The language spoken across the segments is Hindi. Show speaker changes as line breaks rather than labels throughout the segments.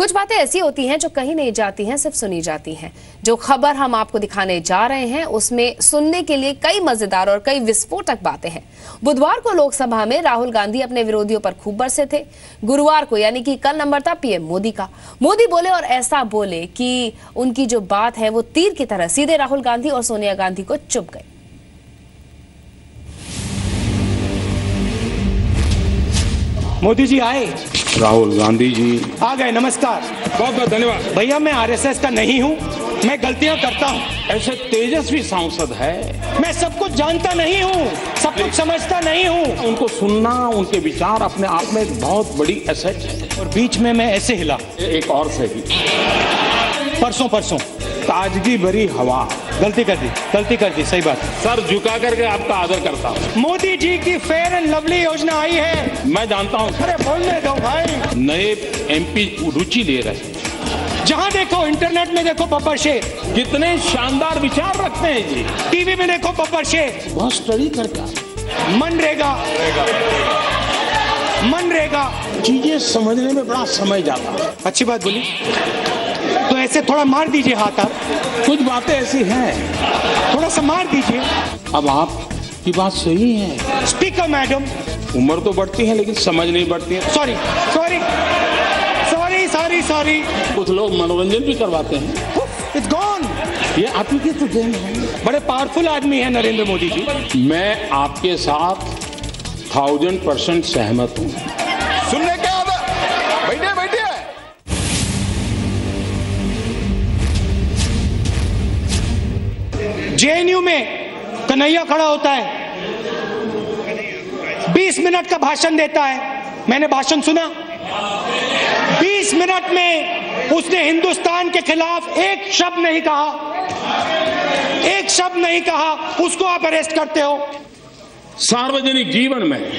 कुछ बातें ऐसी होती हैं जो कहीं नहीं जाती हैं, सिर्फ सुनी जाती हैं। जो खबर हम आपको दिखाने जा रहे हैं उसमें सुनने के लिए कई मजेदार और कई विस्फोटक बातें हैं। बुधवार को लोकसभा में राहुल गांधी अपने विरोधियों पर खूब बरसे थे। गुरुवार को यानी कि कल नंबर था पीएम मोदी का। मोदी बोले और ऐसा बोले कि उनकी जो बात है वो तीर की तरह सीधे राहुल गांधी और सोनिया गांधी को चुभ गई।
मोदी जी आए,
राहुल गांधी जी
आ गए। नमस्कार,
बहुत बहुत धन्यवाद।
भैया मैं आरएसएस का नहीं हूँ, मैं गलतियाँ करता हूँ।
ऐसे तेजस्वी सांसद है,
मैं सब कुछ जानता नहीं हूँ, सब कुछ समझता नहीं हूँ।
उनको सुनना, उनके विचार अपने आप में एक बहुत बड़ी एसेट है।
और बीच में मैं ऐसे हिला,
एक और सही,
परसों
ताजगी भरी हवा।
गलती कर दी, सही बात।
सर झुका करके आपका आदर करता हूँ।
मोदी जी की फेयर एंड लवली योजना आई है,
मैं जानता हूँ।
अरे बोलने दो भाई।
नए एमपी रुचि ले रहे हैं।
जहाँ देखो, इंटरनेट में देखो बब्बर शेर,
कितने शानदार विचार रखते हैं जी।
टीवी में देखो बब्बर शेर,
बहुत स्टडी करके
मनरेगा
चीजें समझने में बड़ा समय जाता है।
अच्छी बात बोली, तो ऐसे थोड़ा मार दीजिए हाथ। आप
कुछ बातें ऐसी हैं,
थोड़ा सा मार दीजिए।
अब आपकी बात सही है।
स्पीकर मैडम,
उम्र तो बढ़ती है लेकिन समझ नहीं बढ़ती है।
सॉरी।
कुछ लोग मनोरंजन भी करवाते हैं।
It's gone.
ये आप ही की तो देन है।
बड़े पावरफुल आदमी है नरेंद्र मोदी जी।
मैं आपके साथ 1000% सहमत हूँ।
सुनने क्या आता? बैठिए।
जेएनयू में कन्हैया खड़ा होता है, 20 मिनट का भाषण देता है। मैंने भाषण सुना। 20 मिनट में उसने हिंदुस्तान के खिलाफ एक शब्द नहीं कहा। उसको आप अरेस्ट करते हो।
सार्वजनिक जीवन में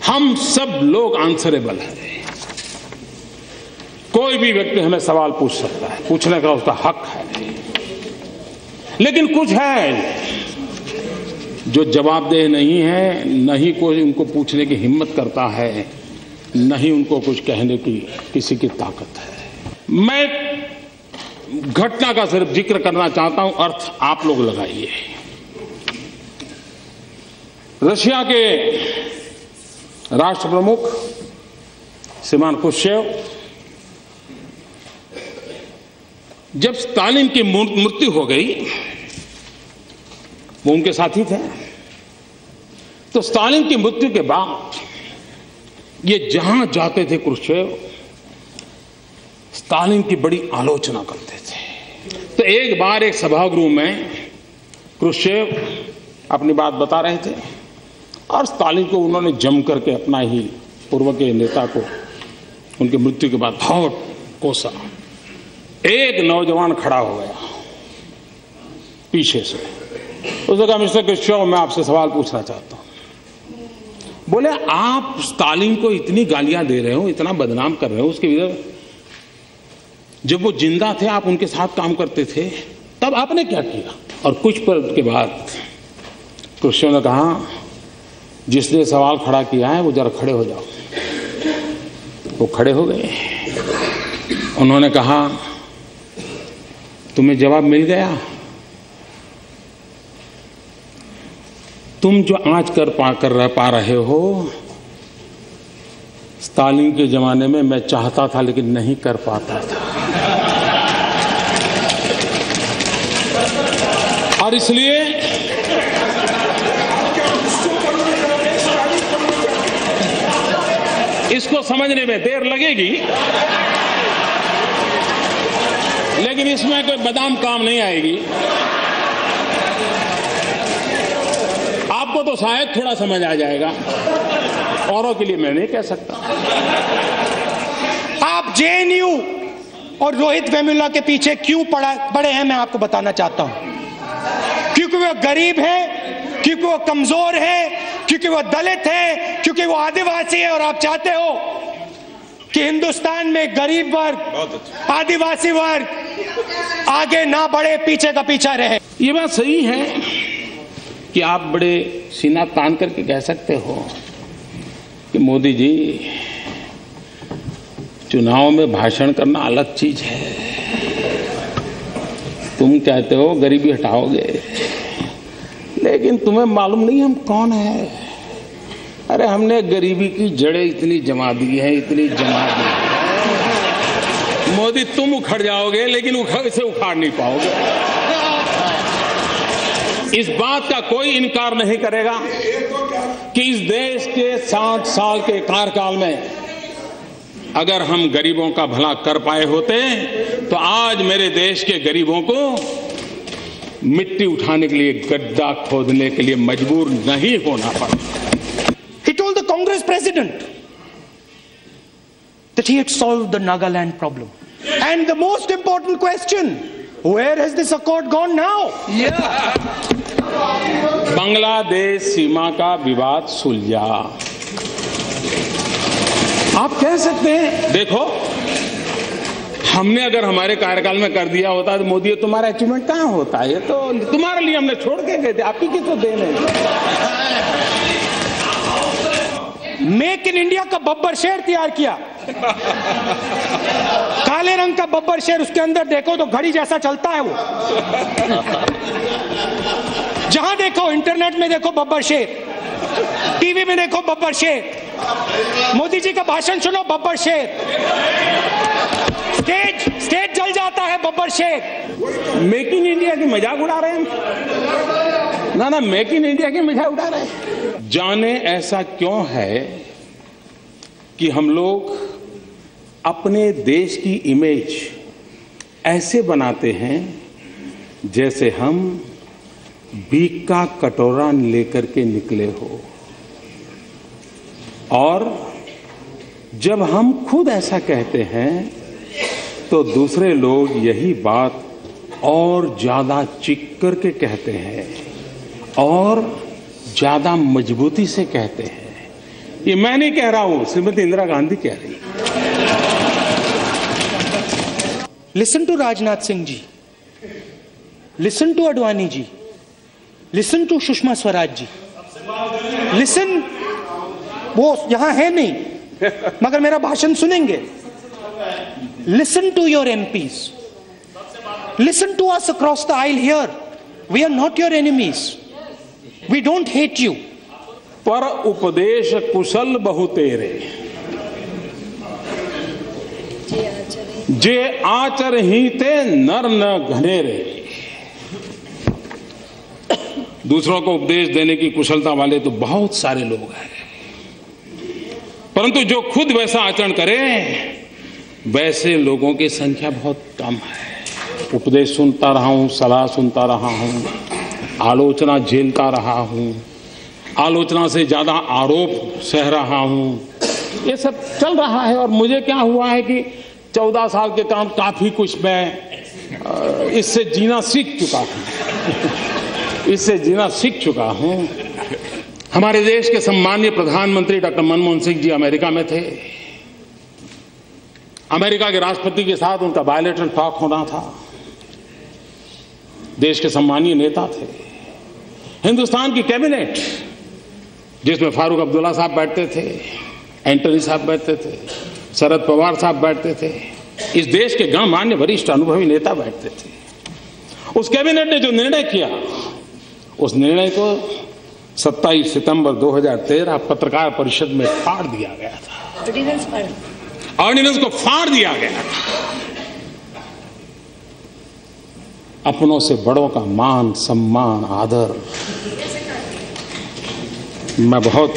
हम सब लोग आंसरेबल हैं। कोई भी व्यक्ति हमें सवाल पूछ सकता है, पूछने का उसका हक है। लेकिन कुछ है जो जवाबदेह नहीं है, न ही कोई उनको पूछने की हिम्मत करता है, न ही उनको कुछ कहने की किसी की ताकत है। मैं घटना का सिर्फ जिक्र करना चाहता हूं, अर्थ आप लोग लगाइए। रशिया के राष्ट्र प्रमुख श्रीमान खुर्शचेव जब स्टालिन की मृत्यु हो गई, वो उनके साथी थे, तो स्टालिन की मृत्यु के बाद ये जहां जाते थे खुर्शचेव स्टालिन की बड़ी आलोचना करते थे। तो एक बार एक सभागृह में खुर्शचेव अपनी बात बता रहे थे और स्टालिन को उन्होंने जम करके अपना ही पूर्व के नेता को उनकी मृत्यु के बाद बहुत कोसा। एक नौजवान खड़ा हो गया पीछे से, उसने कहा मिस्टर खुर्शचेव, मैं आपसे सवाल पूछना चाहता हूं। बोले आप स्टालिन को इतनी गालियां दे रहे हो, इतना बदनाम कर रहे हो, उसके विरुद्ध जब वो जिंदा थे आप उनके साथ काम करते थे, तब आपने क्या किया? और कुछ पल के बाद खुर्शचेव ने कहा, जिसने सवाल खड़ा किया है वो जरा खड़े हो जाओ। वो खड़े हो गए। उन्होंने कहा, तुम्हें जवाब मिल गया? तुम जो आज कर पा रहे हो, स्टालिन के जमाने में मैं चाहता था लेकिन नहीं कर पाता था। और इसलिए इसको समझने में देर लगेगी, लेकिन इसमें कोई बादाम काम नहीं आएगी। आपको तो शायद थोड़ा समझ आ जाएगा, औरों के लिए मैं नहीं कह सकता।
आप जेएनयू और रोहित वेमुला के पीछे क्यों पड़े हैं, मैं आपको बताना चाहता हूं। क्योंकि वो गरीब है, क्योंकि वो कमजोर है, क्योंकि वो दलित है, क्योंकि वो आदिवासी है। और आप चाहते हो कि हिंदुस्तान में गरीब वर्ग, आदिवासी वर्ग आगे ना बढ़े, पीछे का पीछा रहे।
ये बात सही है कि आप बड़े सीना तान करके कह सकते हो कि मोदी जी चुनाव में भाषण करना अलग चीज है। तुम कहते हो गरीबी हटाओगे, लेकिन तुम्हें मालूम नहीं हम कौन है। अरे हमने गरीबी की जड़ें इतनी जमा दी है, इतनी जमा दी है। मोदी तुम उखड़ जाओगे, लेकिन इसे उखाड़ नहीं पाओगे। इस बात का कोई इनकार नहीं करेगा कि इस देश के 7 साल के कार्यकाल में अगर हम गरीबों का भला कर पाए होते तो आज मेरे देश के गरीबों को मिट्टी उठाने के लिए गड्ढा खोदने के लिए मजबूर नहीं होना पड़ा।
He told the Congress president that he had solved the Nagaland problem. And the most important question, where has this accord gone now?
Bangladesh सीमा का विवाद सुलझा। आप कह सकते हैं देखो, हमने अगर हमारे कार्यकाल में कर दिया होता तो मोदी तुम्हारा अचीवमेंट कहां होता है? ये तो तुम्हारे लिए हमने छोड़ के गए थे, आप ही की तो देन है।
मेक इन इंडिया का बब्बर शेर तैयार किया, काले रंग का बब्बर शेर, उसके अंदर देखो तो घड़ी जैसा चलता है वो। जहां देखो, इंटरनेट में देखो बब्बर शेर, टीवी में देखो बब्बर शेर, मोदी जी का भाषण सुनो बब्बर शेर, स्टेज जल जाता है बब्बर शेर।
मेक इन इंडिया की मजाक उड़ा रहे हैं ना, मेक इन इंडिया की मजाक उड़ा रहे हैं। जाने ऐसा क्यों है कि हम लोग अपने देश की इमेज ऐसे बनाते हैं जैसे हम भीख का कटोरा लेकर के निकले हो, और जब हम खुद ऐसा कहते हैं तो दूसरे लोग यही बात और ज्यादा चीख करके कहते हैं और ज्यादा मजबूती से कहते हैं। ये मैं नहीं कह रहा हूं, श्रीमती इंदिरा गांधी कह रही।
Listen to Rajnath Singh ji, listen to Advani ji, listen to Sushma Swaraj ji, listen, वो यहां है नहीं मगर मेरा भाषण सुनेंगे। Listen to your MPs, listen to us across the aisle here, we are not your enemies, we don't hate you.
पर उपदेश कुशल बहु तेरे, जे आचर ही ते नर न घनेरे। दूसरों को उपदेश देने की कुशलता वाले तो बहुत सारे लोग हैं, परंतु जो खुद वैसा आचरण करे वैसे लोगों की संख्या बहुत कम है। उपदेश सुनता रहा हूं, सलाह सुनता रहा हूं, आलोचना झेलता रहा हूं, आलोचना से ज्यादा आरोप सह रहा हूं, ये सब चल रहा है। और मुझे क्या हुआ है कि 14 साल के काम काफी कुछ मैं इससे जीना सीख चुका हूं, इससे जीना सीख चुका हूं। हमारे देश के सम्मानीय प्रधानमंत्री डॉक्टर मनमोहन सिंह जी अमेरिका में थे। अमेरिका के राष्ट्रपति के साथ उनका बायलैटरल टॉक होना था। देश के सम्मानीय नेता थे। हिंदुस्तान की कैबिनेट, जिसमें फारूक अब्दुल्ला साहब बैठते थे, एंटनी साहब बैठते थे, शरद पवार साहब बैठते थे, इस देश के गणमान्य वरिष्ठ अनुभवी नेता बैठते थे। उस कैबिनेट ने जो निर्णय किया, उस निर्णय को 27 सितंबर 2013 पत्रकार परिषद में फाड़ दिया गया था। ऑर्डिनेंस को फाड़ दिया गया था। अपनों से बड़ों का मान, सम्मान, आदर, मैं बहुत